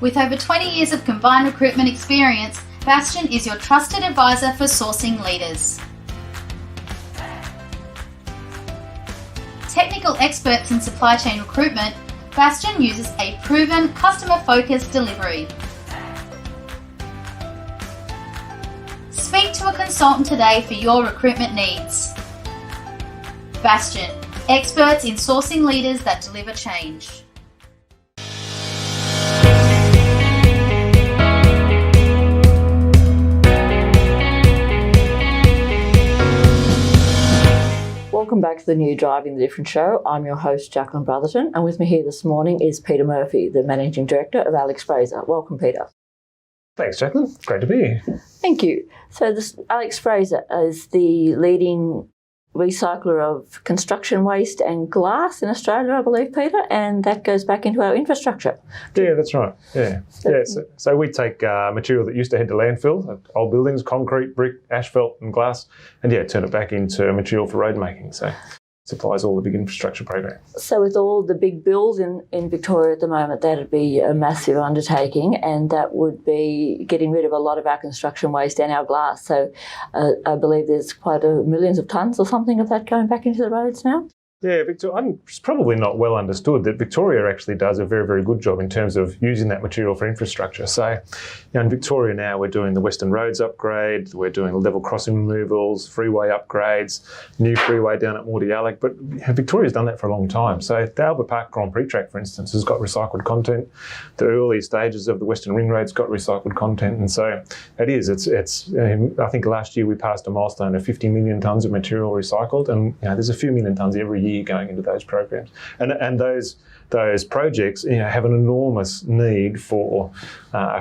With over 20 years of combined recruitment experience, Bastion is your trusted advisor for sourcing leaders. Technical experts in supply chain recruitment, Bastion uses a proven, customer-focused delivery. Speak to a consultant today for your recruitment needs. Bastion, experts in sourcing leaders that deliver change. Welcome back to the new Driving the Different show. I'm your host, Jacquelene Brotherton, and with me here this morning is Peter Murphy, the Managing Director of Alex Fraser. Welcome, Peter. Thanks, Jacqueline. Great to be here. Thank you. So Alex Fraser is the leading recycler of construction waste and glass in Australia, I believe, Peter, and that goes back into our infrastructure. Yeah, that's right. So we take material that used to head to landfill, old buildings, concrete, brick, asphalt and glass, and turn it back into material for road making. So supplies all the big infrastructure programs. So with all the big bills in Victoria at the moment, that'd be a massive undertaking, and that would be getting rid of a lot of our construction waste and our glass. So I believe there's quite millions of tonnes or something of that going back into the roads now. Yeah, it's probably not well understood that Victoria actually does a very, very good job in terms of using that material for infrastructure. So in Victoria now we're doing the Western Roads upgrade, we're doing level crossing removals, freeway upgrades, new freeway down at Mordialloc, but Victoria's done that for a long time. So the Albert Park Grand Prix track, for instance, has got recycled content. The early stages of the Western Ring Road's got recycled content, and so it's I think last year we passed a milestone of 50 million tonnes of material recycled, and there's a few million tonnes every year going into those programs, and those projects have an enormous need for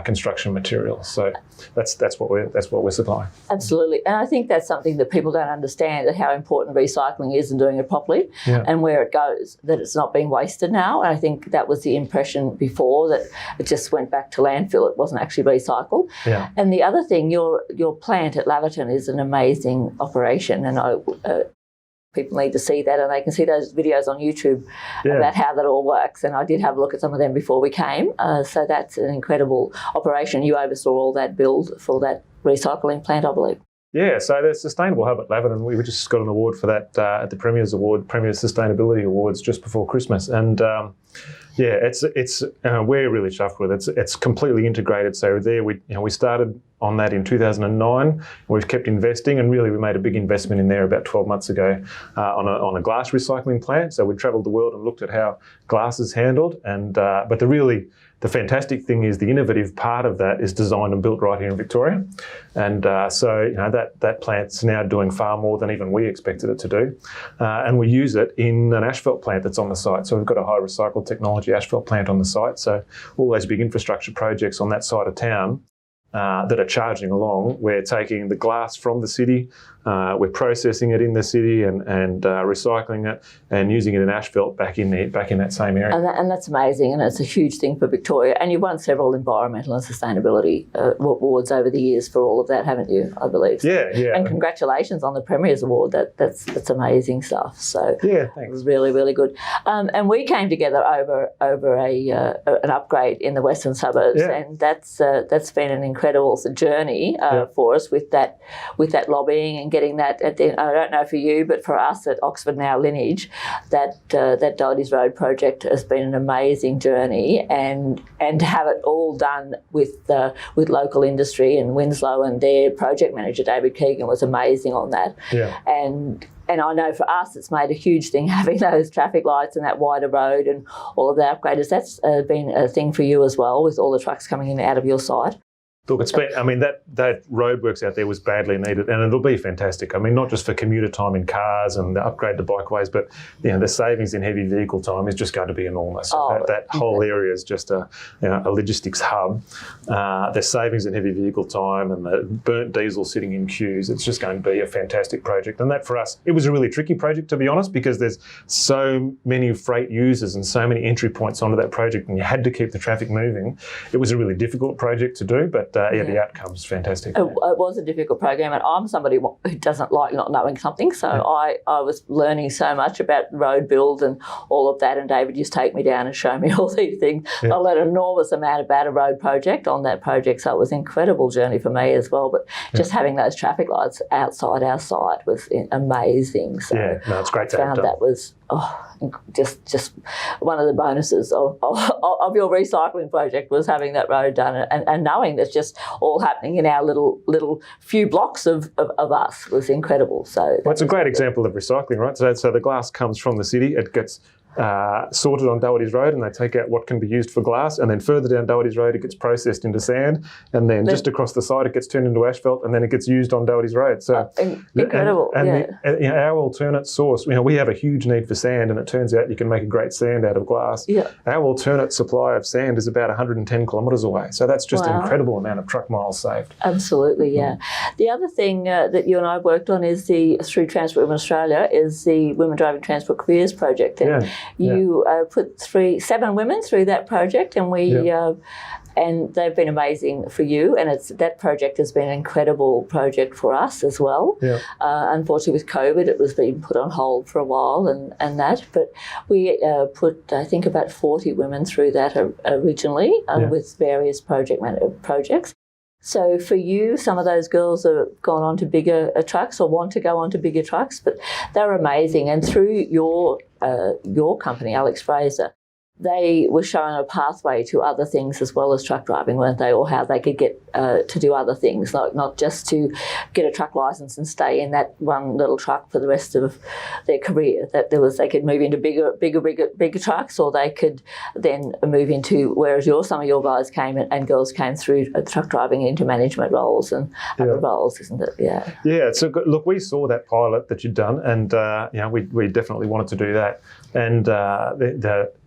construction materials. So that's what we're supplying. Absolutely, and I think that's something that people don't understand, that how important recycling is and doing it properly, and where it goes, that it's not being wasted now. And I think that was the impression before, that it just went back to landfill. It wasn't actually recycled. Yeah. And the other thing, your plant at Laverton is an amazing operation, and people need to see that, and they can see those videos on YouTube about how that all works. And I did have a look at some of them before we came. So that's an incredible operation. You oversaw all that build for that recycling plant, I believe. Yeah, so the Sustainable Hub at Laverton, we just got an award for that at the Premier's Sustainability Awards just before Christmas. And it's we're really chuffed with it. It's completely integrated. So there we started on that in 2009. We've kept investing, and really we made a big investment in there about 12 months ago on a glass recycling plant. So we travelled the world and looked at how glass is handled, and but the fantastic thing is the innovative part of that is designed and built right here in Victoria. And that plant's now doing far more than even we expected it to do. And we use it in an asphalt plant that's on the site. So we've got a high recycled technology asphalt plant on the site. So all those big infrastructure projects on that side of town that are charging along, we're taking the glass from the city, we're processing it in the city and recycling it and using it in asphalt back in that same area. And that's amazing, and it's a huge thing for Victoria. And you've won several environmental and sustainability awards over the years for all of that, haven't you, I believe? Yeah. And congratulations on the Premier's Award. That's amazing stuff. So thanks. It was really, really good. And we came together over an upgrade in the western suburbs, and that's been an incredible journey for us with that lobbying and getting that I don't know for you, but for us at Oxford Now Lineage, that Doherty's Road project has been an amazing journey, and to have it all done with local industry and Winslow, and their project manager David Keegan was amazing on that. Yeah. And I know for us it's made a huge thing having those traffic lights and that wider road and all of the upgraders. That's been a thing for you as well, with all the trucks coming in and out of your site. Look, it's been, that roadworks out there was badly needed, and it'll be fantastic. Not just for commuter time in cars and the upgrade to bikeways, but the savings in heavy vehicle time is just going to be enormous. That whole area is just a logistics hub. There's savings in heavy vehicle time and the burnt diesel sitting in queues. It's just going to be a fantastic project. And that for us, it was a really tricky project, to be honest, because there's so many freight users and so many entry points onto that project, and you had to keep the traffic moving. It was a really difficult project to do, but but the outcome's fantastic. It was a difficult program, and I'm somebody who doesn't like not knowing something, so I was learning so much about road build and all of that, and David used to take me down and show me all these things. I learned an enormous amount about a road project on that project, so it was an incredible journey for me as well, but just having those traffic lights outside our site was amazing. So it's great to I found that was just one of the bonuses of your recycling project was having that road done and knowing that's just all happening in our little few blocks of us was incredible. So it's a great example of recycling, right? So the glass comes from the city, it gets sorted on Doherty's Road, and they take out what can be used for glass, and then further down Doherty's Road it gets processed into sand, and then just across the side it gets turned into asphalt, and then it gets used on Doherty's Road. So incredible. Our alternate source, we have a huge need for sand, and it turns out you can make a great sand out of glass. Our alternate supply of sand is about 110 kilometres away, so that's just an incredible amount of truck miles saved. Absolutely. The other thing that you and I worked on is through Transport Women Australia is the Women Driving Transport Careers project. And you put 7 women through that project, and and they've been amazing for you. And that project has been an incredible project for us as well. Unfortunately, with COVID, it was being put on hold for a while, and that. But we put, I think, about 40 women through that originally with various projects. So for you, some of those girls have gone on to bigger trucks or want to go on to bigger trucks, but they're amazing. And through your company, Alex Fraser, they were shown a pathway to other things as well as truck driving, weren't they? Or how they could get to do other things, like not just to get a truck licence and stay in that one little truck for the rest of their career. That they could move into bigger trucks, or they could then move into, whereas some of your guys came and girls came through truck driving into management roles and other roles, isn't it? Yeah. So look, we saw that pilot that you'd done, and we definitely wanted to do that, and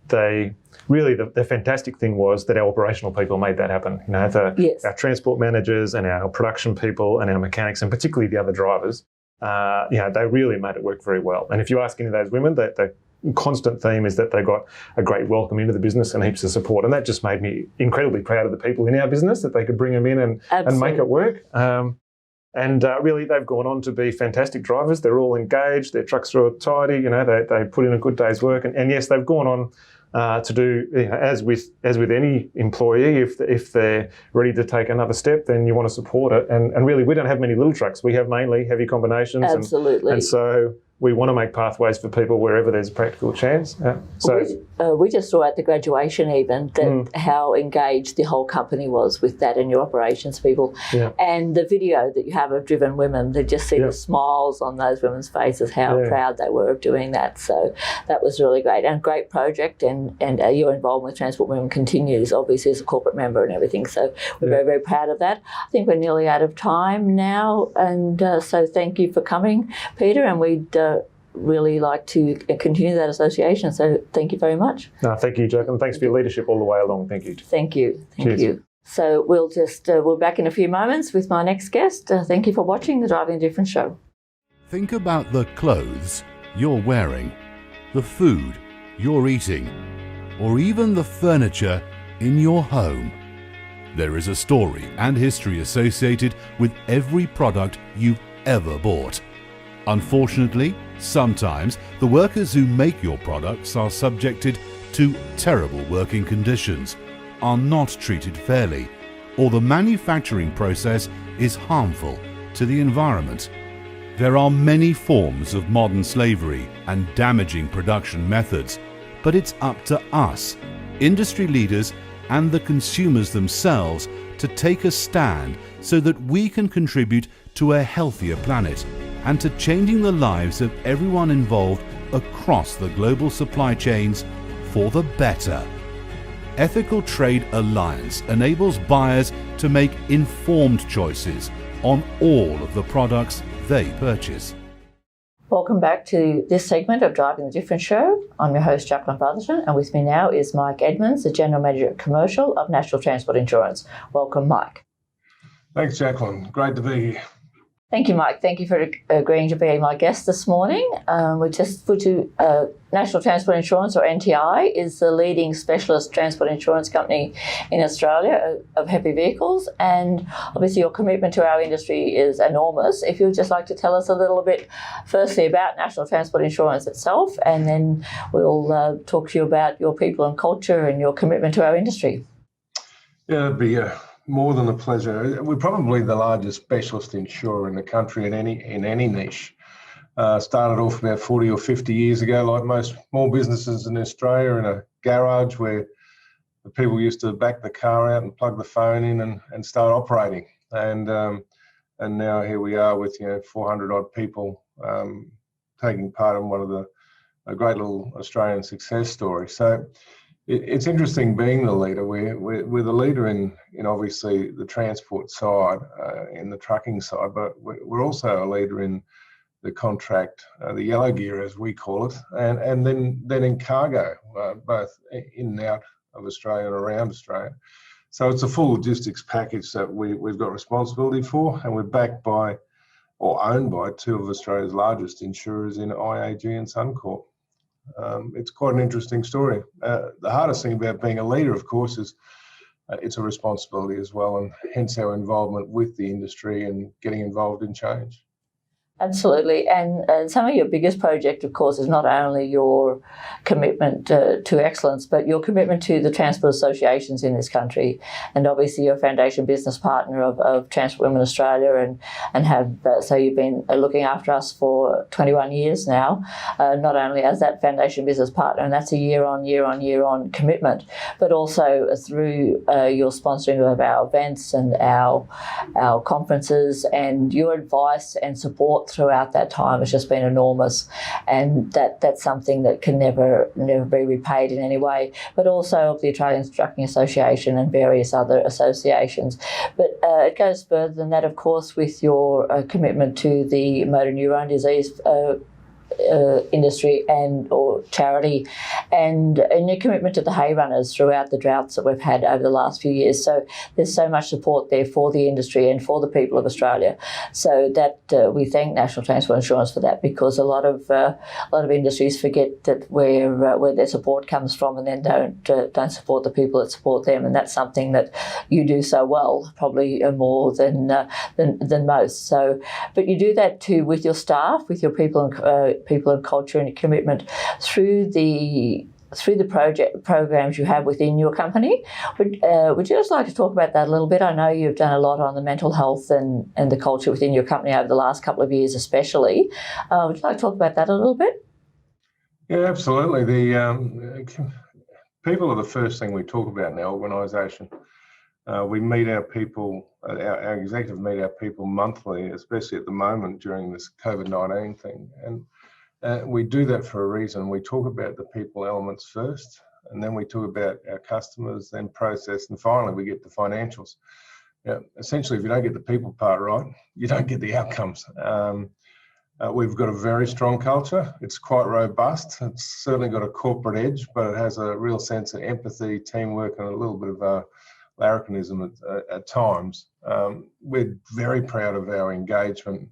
the fantastic thing was that our operational people made that happen. Our transport managers and our production people and our mechanics, and particularly the other drivers, they really made it work very well. And if you ask any of those women, the constant theme is that they got a great welcome into the business and heaps of support. And that just made me incredibly proud of the people in our business, that they could bring them in and make it work. Really, they've gone on to be fantastic drivers. They're all engaged. Their trucks are all tidy. They put in a good day's work. And yes, they've gone on to do, as with any employee, if they're ready to take another step, then you want to support it. And really, we don't have many little trucks. We have mainly heavy combinations. Absolutely. And so we want to make pathways for people wherever there's a practical chance. We just saw at the graduation even that how engaged the whole company was with that and your operations people. And the video that you have of driven women, they just see the smiles on those women's faces, how proud they were of doing that. So that was really great, and great project, and your involvement with Transport Women continues, obviously, as a corporate member and everything. So we're very, very proud of that. I think we're nearly out of time now, and so thank you for coming, Peter, and we'd really like to continue that association. So thank you very much. No, thank you, Jacquelene. Thanks for your leadership all the way along. Thank you. Thank you. Cheers. You. So we'll back in a few moments with my next guest. Thank you for watching the Driving Different show. Think about the clothes you're wearing, the food you're eating, or even the furniture in your home. There is a story and history associated with every product you've ever bought. Unfortunately, sometimes the workers who make your products are subjected to terrible working conditions, are not treated fairly, or the manufacturing process is harmful to the environment. There are many forms of modern slavery and damaging production methods, but it's up to us, industry leaders and the consumers themselves, to take a stand so that we can contribute to a healthier planet and to changing the lives of everyone involved across the global supply chains for the better. Ethical Trade Alliance enables buyers to make informed choices on all of the products they purchase. Welcome back to this segment of Driving the Different show. I'm your host, Jacquelene Brotherton, and with me now is Mike Edmonds, the General Manager of Commercial of National Transport Insurance. Welcome, Mike. Thanks, Jacquelene. Great to be here. Thank you, Mike. Thank you for agreeing to be my guest this morning. We just put you, National Transport Insurance, or NTI, is the leading specialist transport insurance company in Australia of heavy vehicles, and obviously your commitment to our industry is enormous. If you'd just like to tell us a little bit, firstly, about National Transport Insurance itself, and then we'll talk to you about your people and culture and your commitment to our industry. Yeah, it'd be more than a pleasure. We're probably the largest specialist insurer in the country in any niche. Started off about 40 or 50 years ago, like most small businesses in Australia, in a garage where the people used to back the car out and plug the phone in and start operating. And now here we are with 400 odd people taking part in one of a great little Australian success story. So it's interesting being the leader. We're the leader in obviously the transport side, in the trucking side, but we're also a leader in the contract, the yellow gear as we call it, and then in cargo, both in and out of Australia and around Australia. So it's a full logistics package that we've got responsibility for, and we're backed by or owned by two of Australia's largest insurers in IAG and Suncorp. It's quite an interesting story. The hardest thing about being a leader, of course, is it's a responsibility as well, and hence our involvement with the industry and getting involved in change. Absolutely. And some of your biggest project, of course, is not only your commitment to excellence, but your commitment to the transport associations in this country. And obviously you're a foundation business partner of Transport Women Australia and have, so you've been looking after us for 21 years now, not only as that foundation business partner, and that's a year on commitment, but also through your sponsoring of our events and our conferences, and your advice and support throughout that time has just been enormous, and that's something that can never be repaid in any way, but also of the Australian Trucking Association and various other associations. But it goes further than that, of course, with your commitment to the motor neurone disease industry and or charity, and your commitment to the hay runners throughout the droughts that we've had over the last few years. So there's so much support there for the industry and for the people of Australia. So that we thank National Transport Insurance for that, because a lot of industries forget that where their support comes from, and then don't support the people that support them. And that's something that you do so well, probably more than most. So, but you do that too with your staff, with your people and culture, and your commitment through the programs you have within your company. Would you just like to talk about that a little bit? I know you've done a lot on the mental health and the culture within your company over the last couple of years especially. Would you like to talk about that a little bit? Yeah, absolutely. The people are the first thing we talk about in our organisation. We meet our people, our executive meet our people monthly, especially at the moment during this COVID-19 thing. And we do that for a reason. We talk about the people elements first, and then we talk about our customers, then process, and finally we get the financials. Essentially, if you don't get the people part right, you don't get the outcomes. We've got a very strong culture. It's quite robust. It's certainly got a corporate edge, but it has a real sense of empathy, teamwork, and a little bit of larrikinism at times. We're very proud of our engagement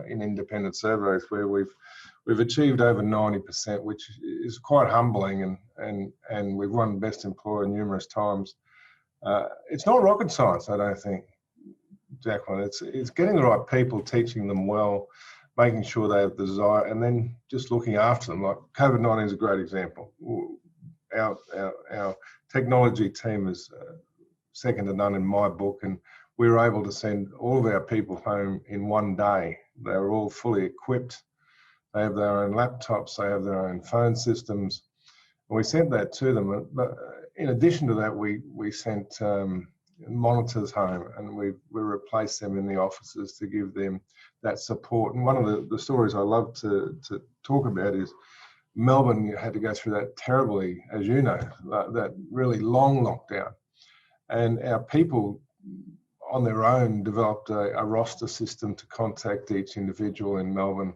in independent surveys, where we've achieved over 90%, which is quite humbling, and we've won Best Employer numerous times. It's not rocket science, I don't think, Jacqueline. It's getting the right people, teaching them well, making sure they have the desire, and then just looking after them. Like COVID-19 is a great example. Our technology team is second to none in my book, and we were able to send all of our people home in one day. They were all fully equipped. They have their own laptops, they have their own phone systems, and we sent that to them. But in addition to that, we sent monitors home, and we replaced them in the offices to give them that support. And one of the stories I love to talk about is Melbourne had to go through that terribly, as you know, that really long lockdown. And our people on their own developed a roster system to contact each individual in Melbourne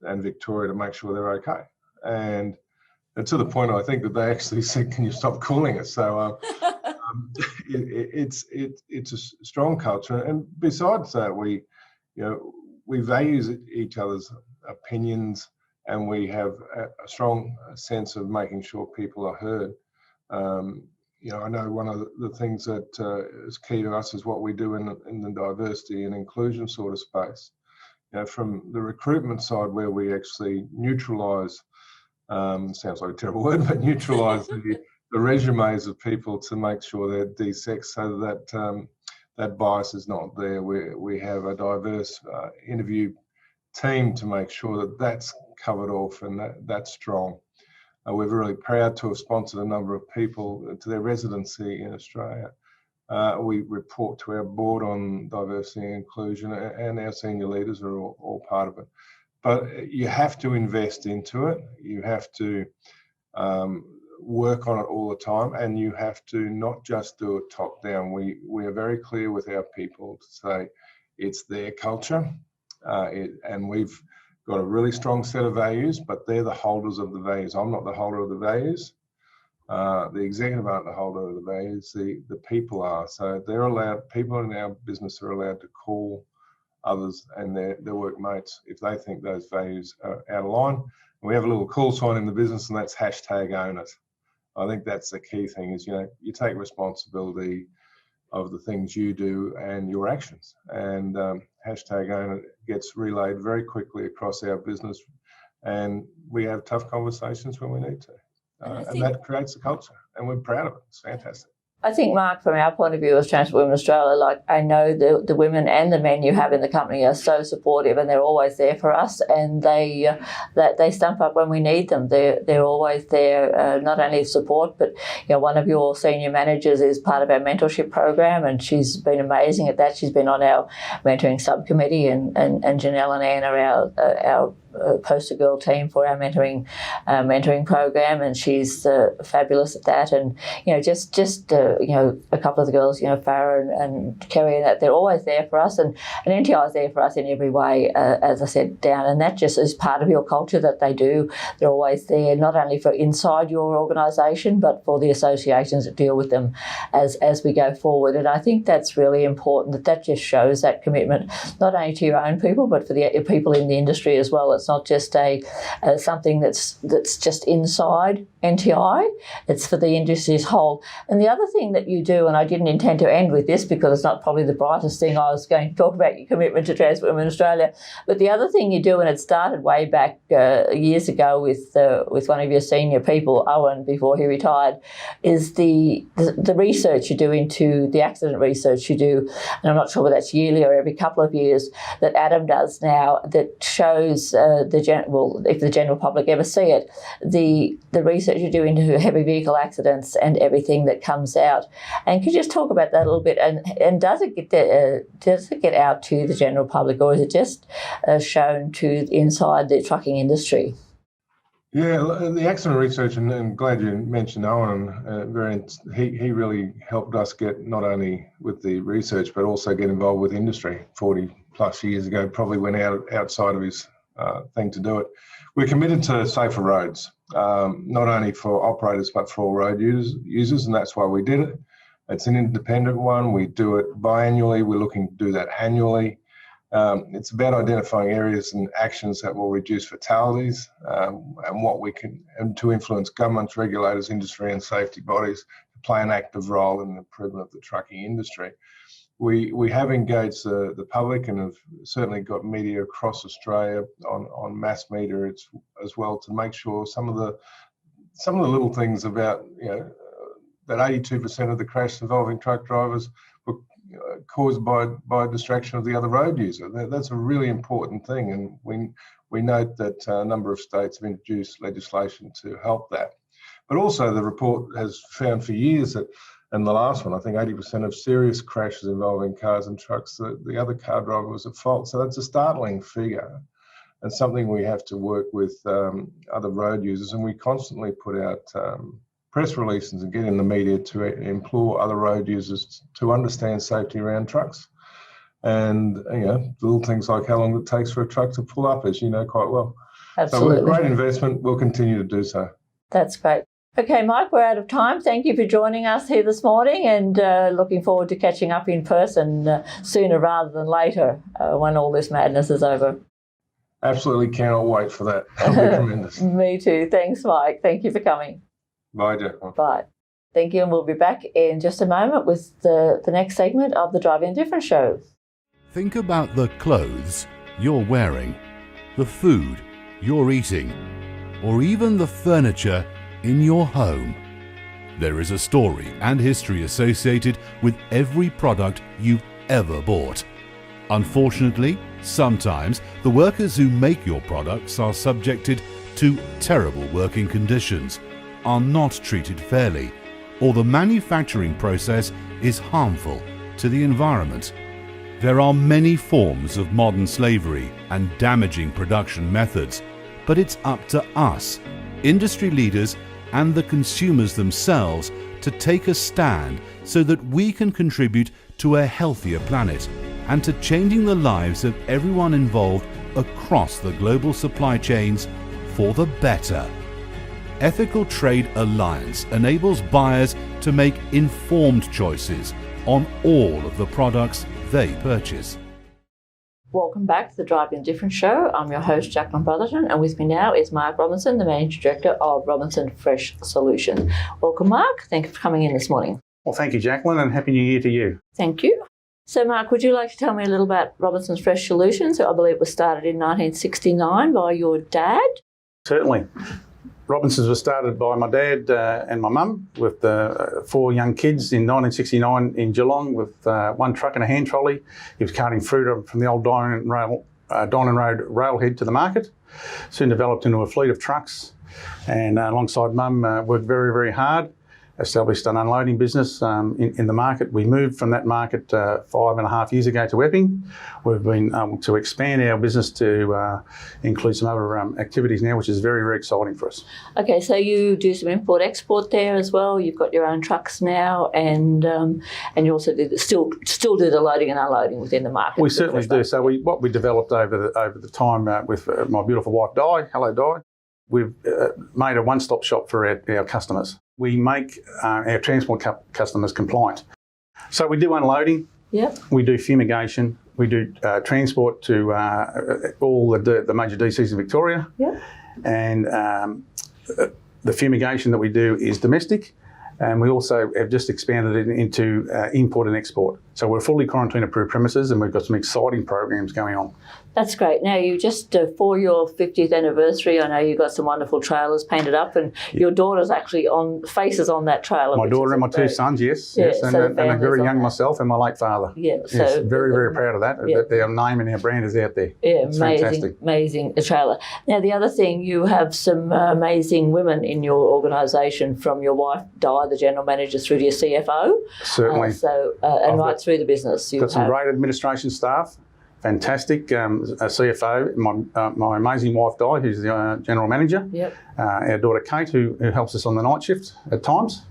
and Victoria to make sure they're okay. And to the point, I think, that they actually said, "Can you stop calling us?" So it's a strong culture. And besides that, we value each other's opinions, and we have a strong sense of making sure people are heard. I know one of the things that is key to us is what we do in the diversity and inclusion sort of space. From the recruitment side, where we actually neutralise, sounds like a terrible word, but neutralise the resumes of people to make sure they're de-sexed, so that that bias is not there. We have a diverse interview team to make sure that that's covered off and that's strong. We're really proud to have sponsored a number of people to their residency in Australia. We report to our board on diversity and inclusion, and our senior leaders are all part of it. But you have to invest into it. You have to work on it all the time, and you have to not just do it top down. We are very clear with our people to say it's their culture, and we've got a really strong set of values, but they're the holders of the values. I'm not the holder of the values. The executive aren't the holder of the values. The people are. So they're allowed. People in our business are allowed to call others and their workmates if they think those values are out of line. And we have a little call sign in the business, and that's #OwnIt. I think that's the key thing, is you take responsibility of the things you do and your actions, and #OwnIt gets relayed very quickly across our business, and we have tough conversations when we need to, and that creates a culture, and we're proud of it. It's fantastic. I think, Mark, from our point of view as Transport Women Australia, I know the women and the men you have in the company are so supportive, and they're always there for us, and they stump up when we need them. They're always there, not only support, but one of your senior managers is part of our mentorship program, and she's been amazing at that. She's been on our mentoring subcommittee, and Janelle and Anne are our poster girl team for our mentoring program, and she's fabulous at that. And just a couple of the girls, Farah and Kerry, and that, they're always there for us, and NTI is there for us in every way, as I said, down, and that just is part of your culture that they do. They're always there, not only for inside your organisation, but for the associations that deal with them as we go forward. And I think that's really important, that just shows that commitment, not only to your own people, but for the people in the industry as well. It's not just something that's just inside NTI, it's for the industry as a whole. And the other thing that you do, and I didn't intend to end with this because it's not probably the brightest thing I was going to talk about, your commitment to Transport Women Australia, but the other thing you do, and it started way back years ago with one of your senior people, Owen, before he retired, is the research you do into the accident research you do, and I'm not sure whether that's yearly or every couple of years, that Adam does now, that shows if the general public ever see it, the research you do into heavy vehicle accidents and everything that comes out. And could you just talk about that a little bit? And does it get out to the general public, or is it just shown to inside the trucking industry? Yeah, the accident research, and I'm glad you mentioned Owen. He really helped us get not only with the research but also get involved with industry. 40 plus years ago, probably went outside of his thing to do it. We're committed to safer roads, not only for operators but for all road users, and that's why we did it. It's an independent one. We do it biannually. We're looking to do that annually. It's about identifying areas and actions that will reduce fatalities, and what we can, and to influence governments, regulators, industry and safety bodies to play an active role in the improvement of the trucking industry. We have engaged the public, and have certainly got media across Australia on mass media as well, to make sure some of the little things about that 82% of the crashes involving truck drivers were caused by distraction of the other road user. That's a really important thing, and we note that a number of states have introduced legislation to help that. But also the report has found for years that, and the last one, I think 80% of serious crashes involving cars and trucks, the other car driver was at fault. So that's a startling figure, and something we have to work with other road users. And we constantly put out press releases and get in the media to implore other road users to understand safety around trucks. And little things like how long it takes for a truck to pull up, as you know quite well. Absolutely. So great investment. We'll continue to do so. That's great. Okay, Mike, we're out of time. Thank you for joining us here this morning, and looking forward to catching up in person sooner rather than later when all this madness is over. Absolutely cannot wait for that. That'll be tremendous. Me too. Thanks, Mike. Thank you for coming. Bye, Jacquelene. Bye. Thank you, and we'll be back in just a moment with the next segment of the Driving Different show. Think about the clothes you're wearing, the food you're eating, or even the furniture in your home. There is a story and history associated with every product you've ever bought. Unfortunately, sometimes the workers who make your products are subjected to terrible working conditions, are not treated fairly, or the manufacturing process is harmful to the environment. There are many forms of modern slavery and damaging production methods, but it's up to us, industry leaders and the consumers themselves, to take a stand so that we can contribute to a healthier planet and to changing the lives of everyone involved across the global supply chains for the better. Ethical Trade Alliance enables buyers to make informed choices on all of the products they purchase. Welcome back to the Driving Different show. I'm your host, Jacquelene Brotherton, and with me now is Mark Robinson, the Managing Director of Robinson Fresh Solutions. Welcome, Mark. Thank you for coming in this morning. Well, thank you, Jacquelene, and Happy New Year to you. Thank you. So, Mark, would you like to tell me a little about Robinson's Fresh Solutions? I believe it was started in 1969 by your dad. Certainly. Robinson's was started by my dad and my mum with 4 young kids in 1969 in Geelong with 1 truck and a hand trolley. He was carting fruit from the old Diamond Road railhead to the market. Soon developed into a fleet of trucks, and alongside mum worked very, very hard. Established an unloading business in the market. We moved from that market 5.5 years ago to Epping. We've been able to expand our business to include some other activities now, which is very, very exciting for us. Okay, so you do some import-export there as well. You've got your own trucks now, and you also still do the loading and unloading within the market. We certainly do. So what we developed over the time with my beautiful wife, Di. Hello, Di. We've made a one-stop shop for our customers. We make our transport customers compliant. So we do unloading, yep. We do fumigation, we do transport to all the major DCs in Victoria, yep. And the fumigation that we do is domestic, and we also have just expanded it into import and export. So we're fully quarantine approved premises, and we've got some exciting programs going on. That's great. Now, you just, for your 50th anniversary, I know you got some wonderful trailers painted up, and your daughter's actually faces on that trailer. My daughter and my 2 sons, yes. Yeah, yes, so and I'm very young myself, and my late father. Yeah, yes, so very, very proud of that. Yeah. That their name and our brand is out there. Yeah, it's fantastic. Amazing trailer. Now, the other thing, you have some amazing women in your organisation, from your wife, Di, the General Manager, through to your CFO. Certainly. And right through the business. Got some great administration staff. Fantastic CFO, my amazing wife Di, who's the general manager. Yep. Our daughter Kate, who helps us on the night shift at times.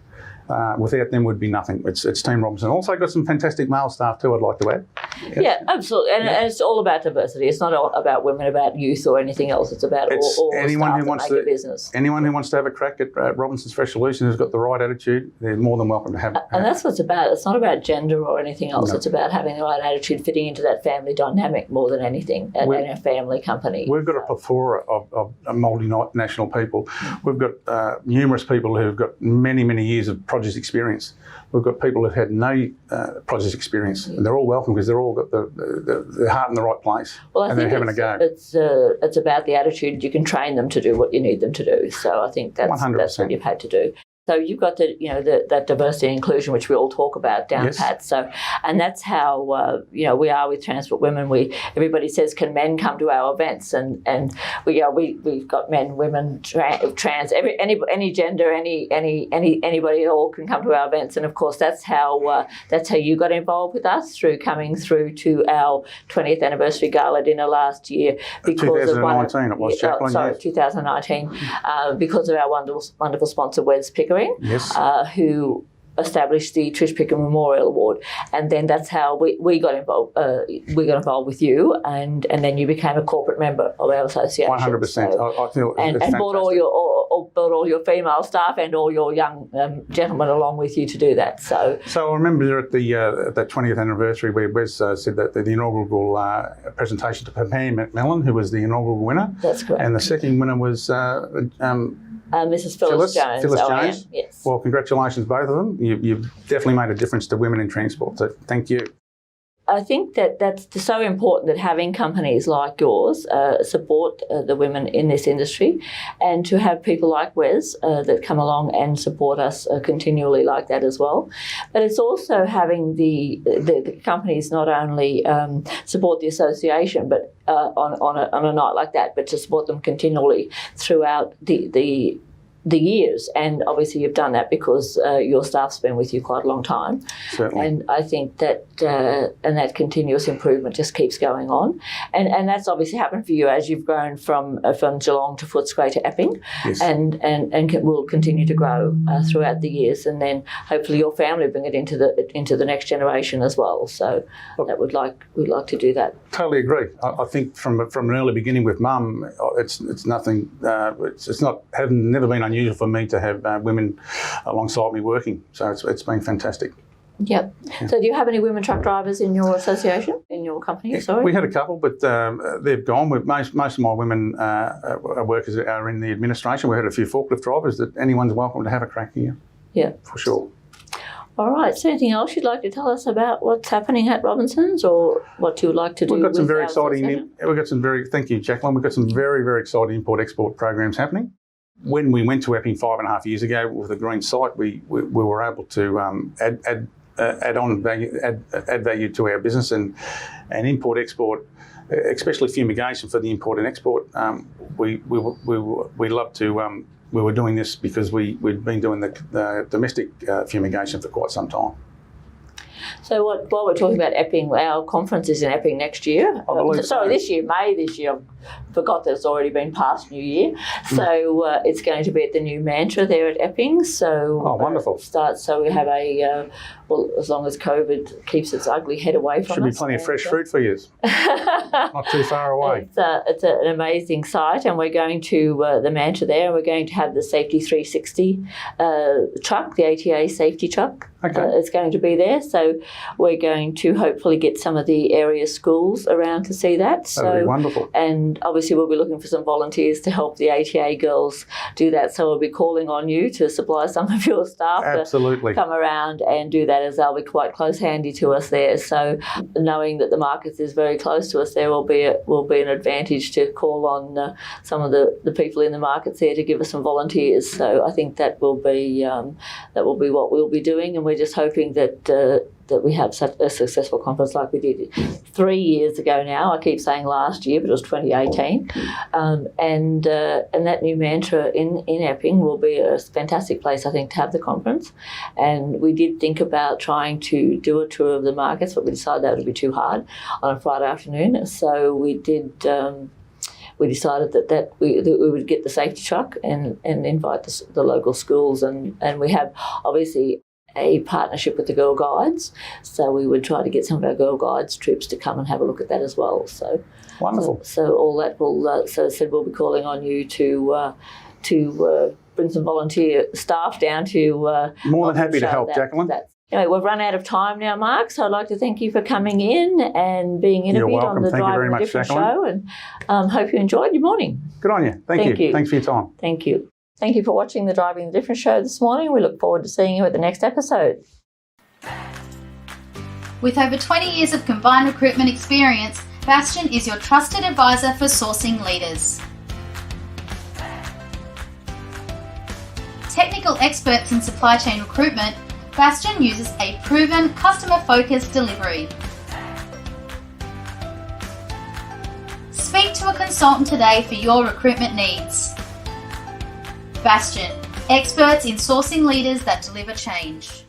Without them would be nothing. It's Team Robinson. Also got some fantastic male staff too, I'd like to add. Yes. Yeah, absolutely. And it's all about diversity. It's not all about women, about youth or anything else. It's about all anyone the staff who wants that make a business. Anyone who wants to have a crack at Robinson's Fresh Solutions who's got the right attitude, they're more than welcome to have it. And that's what it's about. It's not about gender or anything else. No. It's about having the right attitude, fitting into that family dynamic more than anything, and a family company. We've got a plethora of multinational people. We've got numerous people who've got many, many years of project experience. We've got people who've had no project experience, and they're all welcome because they're all got their heart in the right place, and they're having a go. It's about the attitude. You can train them to do what you need them to do. So I think that's what you've had to do. So you've got that diversity and inclusion, which we all talk about down yes. pat. So, and that's how we are with Transport Women. Everybody says, can men come to our events? And we've got men, women, trans, any gender, anybody at all can come to our events. And of course, that's how you got involved with us, through coming through to our 20th anniversary gala dinner last year. Because 2019 it was, Jacquelene. Sorry, yes. 2019, because of our wonderful sponsor, Wes Pickering. Yes. Who established the Trish Pickering Memorial Award, and then that's how we got involved. We got involved with you, and then you became a corporate member of our association. 100%. So, I feel and brought all got all your female staff and all your young gentlemen along with you to do that. So I remember at the that 20th anniversary where Wes said that the inaugural presentation to Pam McMillan, who was the inaugural winner. That's correct. And the second winner was Mrs. Phyllis Jones. Phyllis Jones. Yes. Well, congratulations, both of them. You've definitely made a difference to women in transport. So thank you. I think that's so important that having companies like yours support the women in this industry, and to have people like Wes that come along and support us continually like that as well. But it's also having the companies not only support the association, but on a night like that, but to support them continually throughout the years. And obviously you've done that because your staff's been with you quite a long time. Certainly. And I think that and that continuous improvement just keeps going on. And that's obviously happened for you as you've grown from Geelong to Footscray to Epping. Yes. And will continue to grow throughout the years, and then hopefully your family bring it into the next generation as well. So we'd like to do that. Totally agree. I think from an early beginning with Mum, it's nothing. It's never been unusual for me to have women alongside me working. So it's been fantastic. Yep. Yeah. So do you have any women truck drivers in your association, in your company? Sorry. We had a couple, but they've gone. Most of my women workers are in the administration. We had a few forklift drivers. That anyone's welcome to have a crack here. Yeah. For sure. All right. So anything else you'd like to tell us about what's happening at Robinson's, or what you would like to do? We've got some very exciting. Thank you, Jacqueline. We've got some very, very exciting import-export programs happening. When we went to Epping 5.5 years ago with a green site, we were able to add value to our business, and import-export, especially fumigation for the import and export. We love to. We were doing this because we'd been doing the domestic fumigation for quite some time. So while we're talking about Epping, our conference is in Epping next year. This year, May this year. I forgot that it's already been past New Year. So it's going to be at the new Mantra there at Epping. So wonderful. So we have as long as COVID keeps its ugly head away from us. Should be plenty of fresh fruit for you. Not too far away. It's an amazing site, and we're going to the Mantra there, and we're going to have the Safety 360 truck, the ATA safety truck. Okay. It's going to be there. So we're going to hopefully get some of the area schools around to see that. That'd be wonderful. And obviously we'll be looking for some volunteers to help the ATA girls do that. So we'll be calling on you to supply some of your staff Absolutely. To come around and do that, as they'll be quite close handy to us there. So knowing that the market is very close to us there will be an advantage to call on some of the people in the markets there to give us some volunteers. So I think that will be what we'll be doing, and we're just hoping that we have such a successful conference like we did 3 years ago now. I keep saying last year, but it was 2018. And that new Mantra in Epping will be a fantastic place, I think, to have the conference. And we did think about trying to do a tour of the markets, but we decided that would be too hard on a Friday afternoon. So we did. We decided that we would get the safety truck and invite the local schools, and we have obviously a partnership with the Girl Guides, so we would try to get some of our Girl Guides trips to come and have a look at that as well. So wonderful. So all that will. So as I said, we'll be calling on you to bring some volunteer staff down to. More than happy to help, Jacqueline. Anyway, we've run out of time now, Mark, so I'd like to thank you for coming in and being interviewed on the Driving the Different show, and hope you enjoyed your morning. Good on you. Thank you. Thanks for your time. Thank you. Thank you for watching the Driving the Different show this morning. We look forward to seeing you at the next episode. With over 20 years of combined recruitment experience, Bastion is your trusted advisor for sourcing leaders. Technical experts in supply chain recruitment, Bastion uses a proven, customer-focused delivery. Speak to a consultant today for your recruitment needs. Bastion, experts in sourcing leaders that deliver change.